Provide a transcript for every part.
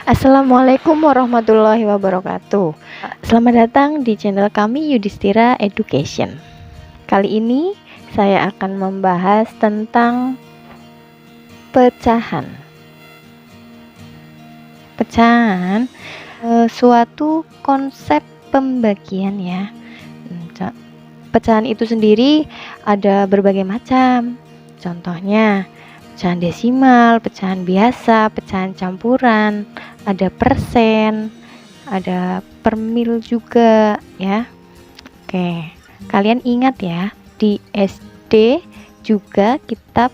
Assalamualaikum warahmatullahi wabarakatuh. Selamat datang di channel kami Yudhistira Education. Kali ini saya akan membahas tentang pecahan. Pecahan suatu konsep pembagian ya. Pecahan itu sendiri ada berbagai macam. Contohnya pecahan desimal, pecahan biasa, pecahan campuran, ada persen, ada per mil juga ya. Oke, kalian ingat ya, di SD juga kita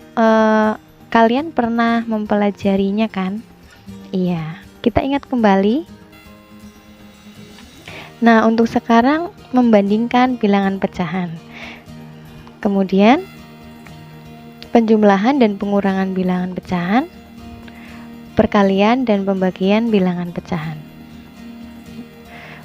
kalian pernah mempelajarinya kan? Iya, kita ingat kembali. Nah, untuk sekarang membandingkan bilangan pecahan. Kemudian penjumlahan dan pengurangan bilangan pecahan, perkalian dan pembagian bilangan pecahan.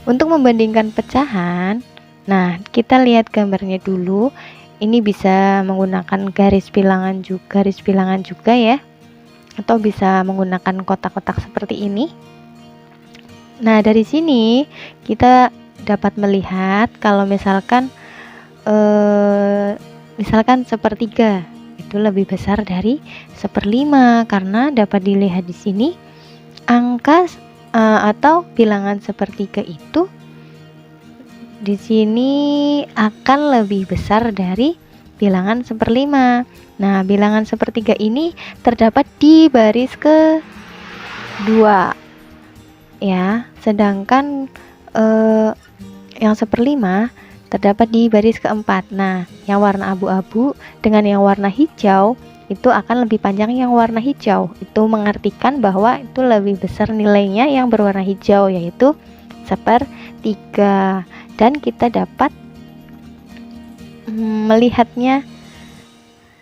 Untuk membandingkan pecahan, nah kita lihat gambarnya dulu. Ini bisa menggunakan garis bilangan juga ya, atau bisa menggunakan kotak-kotak seperti ini. Nah, dari sini kita dapat melihat kalau misalkan sepertiga itu lebih besar dari 1/5, karena dapat dilihat di sini angka atau bilangan sepertiga itu di sini akan lebih besar dari bilangan 1/5. Nah, bilangan sepertiga ini terdapat di baris ke-2 ya, sedangkan yang 1/5 terdapat di baris ke-4. Nah, yang warna abu-abu dengan yang warna hijau itu akan lebih panjang yang warna hijau. Itu mengartikan bahwa itu lebih besar nilainya yang berwarna hijau, yaitu 1/3. Dan kita dapat melihatnya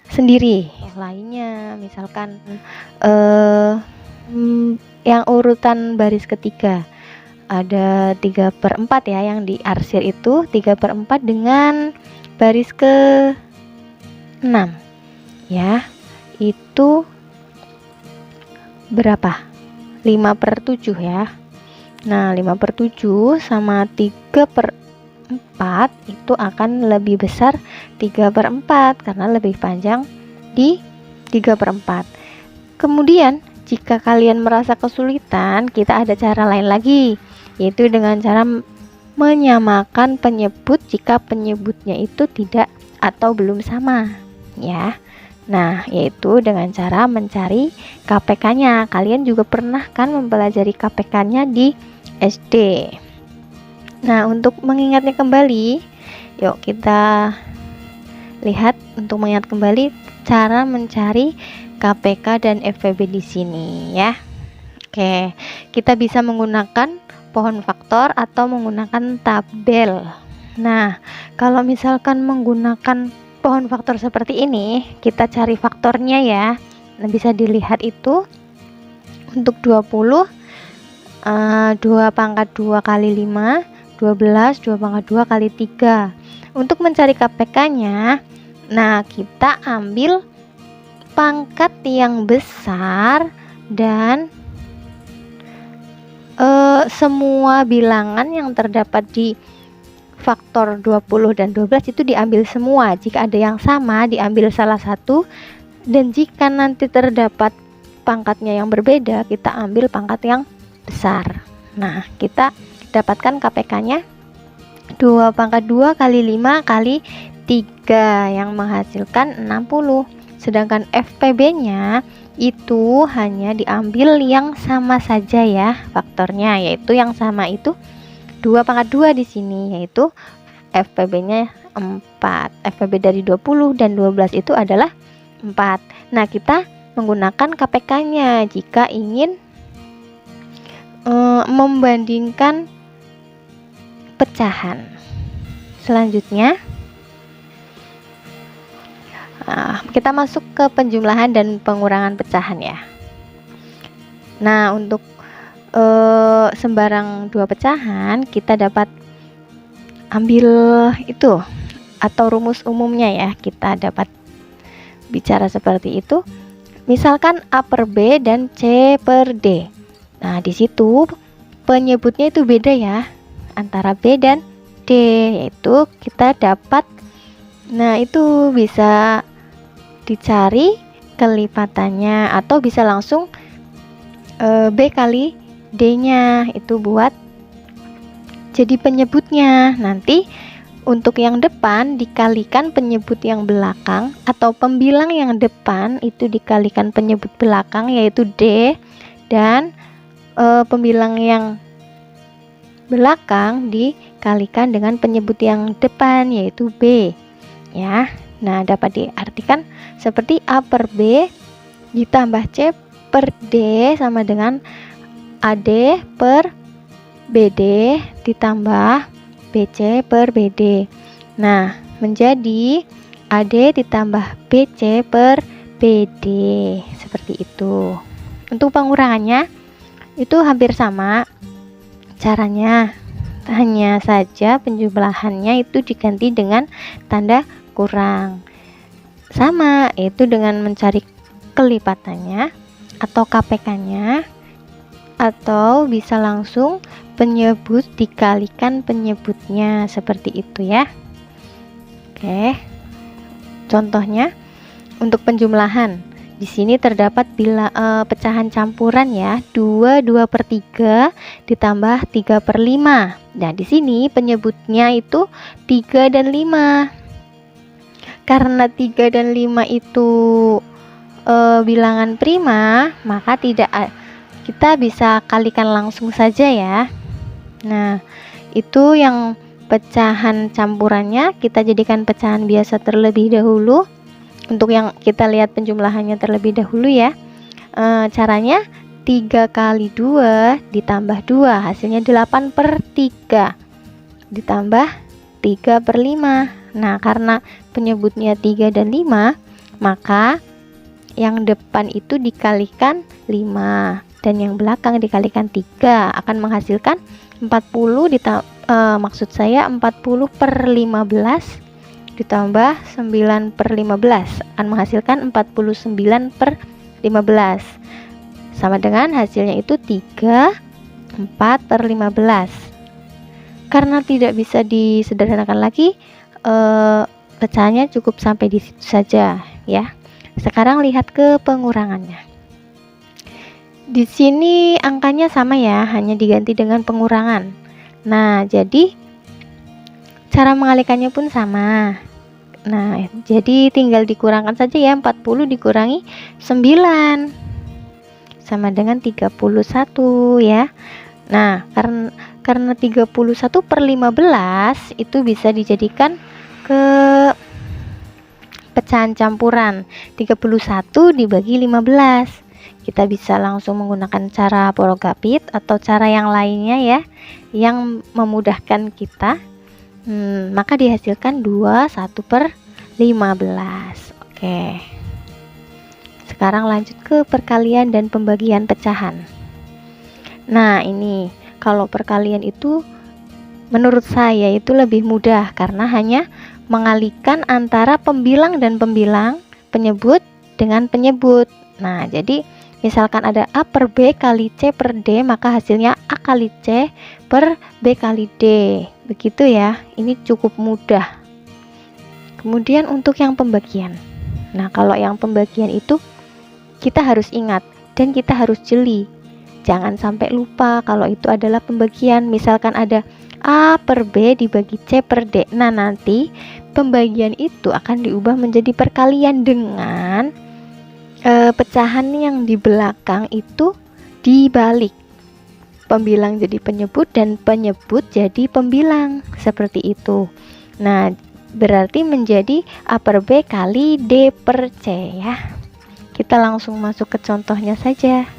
sendiri. Lainnya misalkan yang urutan baris ketiga ada 3/4 ya, yang diarsir itu 3/4 dengan baris ke-6 ya, itu berapa? 5/7 ya. Nah, 5/7 sama 3/4 itu akan lebih besar 3/4 karena lebih panjang di 3/4. Kemudian jika kalian merasa kesulitan, kita ada cara lain lagi, yaitu dengan cara menyamakan penyebut jika penyebutnya itu tidak atau belum sama ya. Nah, yaitu dengan cara mencari KPK-nya. Kalian juga pernah kan mempelajari KPK-nya di SD. Nah, untuk mengingatnya kembali, yuk kita lihat untuk mengingat kembali cara mencari KPK dan FPB di sini ya. Oke, kita bisa menggunakan pohon faktor atau menggunakan tabel. Nah, kalau misalkan menggunakan pohon faktor seperti ini, kita cari faktornya ya. Nah, bisa dilihat itu untuk 20 2/2 kali 5, 12 2/2 kali 3. Untuk mencari KPK-nya, nah kita ambil pangkat yang besar dan semua bilangan yang terdapat di faktor 20 dan 12 itu diambil semua. Jika ada yang sama, diambil salah satu, dan jika nanti terdapat pangkatnya yang berbeda, kita ambil pangkat yang besar. Nah, kita dapatkan KPK-nya 2/2 kali 5 kali 3 yang menghasilkan 60. Sedangkan FPB-nya itu hanya diambil yang sama saja ya faktornya, yaitu yang sama itu 2/2 di sini, yaitu FPB-nya 4. FPB dari 20 dan 12 itu adalah 4. Nah, kita menggunakan KPK-nya jika ingin membandingkan pecahan. Selanjutnya kita masuk ke penjumlahan dan pengurangan pecahan ya. Nah, untuk sembarang 2 pecahan kita dapat ambil itu atau rumus umumnya ya. Kita dapat bicara seperti itu. Misalkan A per B dan C per D. Nah, di situ penyebutnya itu beda ya, antara B dan D, yaitu kita dapat, nah itu bisa dicari kelipatannya atau bisa langsung B kali D-nya itu buat jadi penyebutnya. Nanti untuk yang depan dikalikan penyebut yang belakang, atau pembilang yang depan itu dikalikan penyebut belakang yaitu D, dan pembilang yang belakang dikalikan dengan penyebut yang depan yaitu B ya. Nah, dapat diartikan seperti A per B ditambah C per D sama dengan AD per BD ditambah BC per BD. Nah, menjadi AD ditambah BC per BD, seperti itu. Untuk pengurangannya itu hampir sama caranya, hanya saja penjumlahannya itu diganti dengan tanda kurang. Sama, yaitu dengan mencari kelipatannya atau KPK-nya, atau bisa langsung penyebut dikalikan penyebutnya, seperti itu ya. Oke. Contohnya untuk penjumlahan. Di sini terdapat pecahan campuran ya, 2/3 ditambah 3/5. Nah, di sini penyebutnya itu 3 dan 5. Karena 3 dan 5 itu bilangan prima, maka kita bisa kalikan langsung saja ya. Nah, itu yang pecahan campurannya kita jadikan pecahan biasa terlebih dahulu. Untuk yang kita lihat penjumlahannya terlebih dahulu ya. Caranya 3 kali 2 ditambah 2, hasilnya 8/3 ditambah 3/5. Nah, karena penyebutnya 3 dan 5, maka yang depan itu dikalikan 5 dan yang belakang dikalikan 3, akan menghasilkan 40 maksud saya 40/15 ditambah 9/15 akan menghasilkan 49/15, sama dengan hasilnya itu 3/4/15. Karena tidak bisa disederhanakan lagi, pecahannya cukup sampai di situ saja ya. Sekarang lihat ke pengurangannya. Di sini angkanya sama ya, hanya diganti dengan pengurangan. Nah, jadi cara mengalikannya pun sama. Nah, jadi tinggal dikurangkan saja ya, 40 dikurangi 9 sama dengan 31 ya. Nah, karena 31/15 itu bisa dijadikan ke pecahan campuran. 31 dibagi 15. Kita bisa langsung menggunakan cara porogapit atau cara yang lainnya ya, yang memudahkan kita. Maka dihasilkan 21/15. Oke. Sekarang lanjut ke perkalian dan pembagian pecahan. Nah, ini kalau perkalian itu menurut saya itu lebih mudah karena hanya mengalihkan antara pembilang dan pembilang, penyebut dengan penyebut. Nah, jadi misalkan ada A per B kali C per D, maka hasilnya A kali C per B kali D. Begitu ya, ini cukup mudah. Kemudian untuk yang pembagian. Nah, kalau yang pembagian itu kita harus ingat dan kita harus jeli. Jangan sampai lupa kalau itu adalah pembagian. Misalkan ada A per B dibagi C per D. Nah, nanti pembagian itu akan diubah menjadi perkalian dengan pecahan yang di belakang itu dibalik. Pembilang jadi penyebut dan penyebut jadi pembilang, seperti itu. Nah, berarti menjadi A per B kali D per C ya. Kita langsung masuk ke contohnya saja.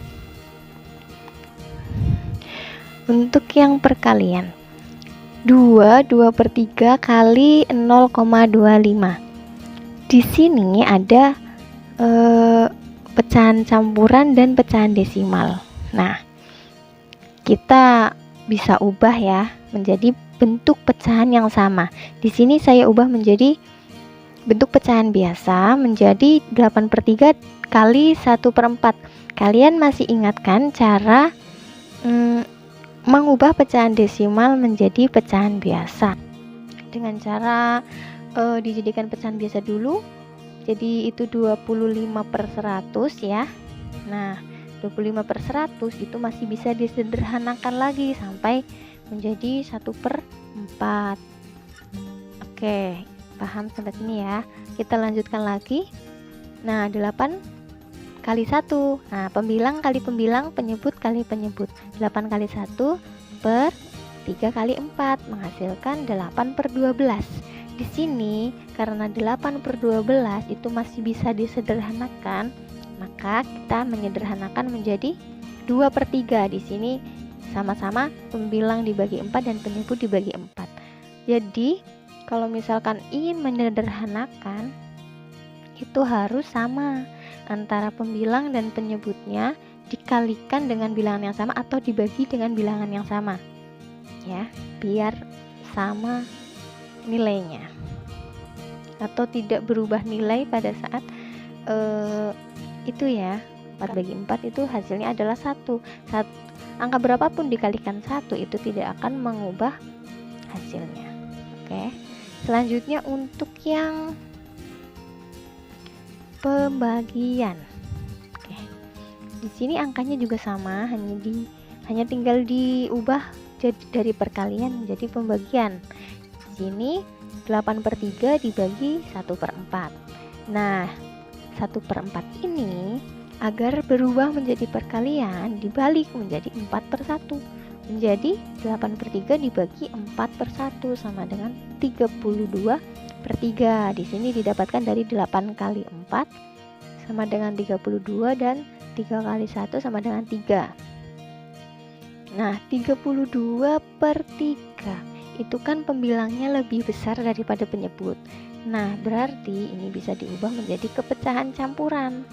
Untuk yang perkalian, 2/3 kali 0,25. Di sini ada pecahan campuran dan pecahan desimal. Nah, kita bisa ubah ya menjadi bentuk pecahan yang sama. Di sini saya ubah menjadi bentuk pecahan biasa menjadi 8/3 kali 1/4. Kalian masih ingatkan cara mengubah pecahan desimal menjadi pecahan biasa dengan cara dijadikan pecahan biasa dulu. Jadi itu 25/100 ya. Nah, 25/100 itu masih bisa disederhanakan lagi sampai menjadi 1/4. Oke, paham sampai sini ya. Kita lanjutkan lagi. Nah, 8 kali 1. Nah, pembilang kali pembilang, penyebut kali penyebut. 8 kali 1 per 3 kali 4 menghasilkan 8/12. Di sini karena 8/12 itu masih bisa disederhanakan, maka kita menyederhanakan menjadi 2/3. Di sini sama-sama pembilang dibagi 4 dan penyebut dibagi 4. Jadi kalau misalkan ingin menyederhanakan, itu harus sama antara pembilang dan penyebutnya dikalikan dengan bilangan yang sama atau dibagi dengan bilangan yang sama ya, biar sama nilainya atau tidak berubah nilai pada saat itu ya. 4 bagi 4 itu hasilnya adalah 1. Angka berapapun dikalikan 1 itu tidak akan mengubah hasilnya. Oke. Selanjutnya untuk yang pembagian. Oke. Di sini angkanya juga sama, hanya tinggal diubah dari perkalian menjadi pembagian. Di sini 8/3 dibagi 1/4. Nah, 1/4 ini agar berubah menjadi perkalian dibalik menjadi 4/1. Menjadi 8/3 dibagi 4/1 sama dengan 32/3. Di sini didapatkan dari 8 kali 4 sama dengan 32 dan 3 kali 1 sama dengan 3. Nah, 32/3 itu kan pembilangnya lebih besar daripada penyebut. Nah, berarti ini bisa diubah menjadi kepecahan campuran.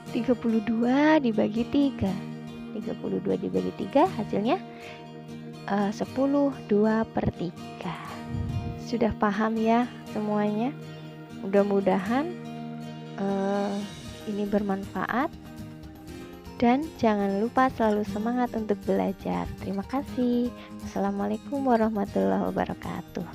32 dibagi 3. 32 dibagi 3 hasilnya 10 2/3. Sudah paham ya semuanya? Mudah-mudahan ini bermanfaat. Dan jangan lupa selalu semangat untuk belajar. Terima kasih. Assalamualaikum warahmatullahi wabarakatuh.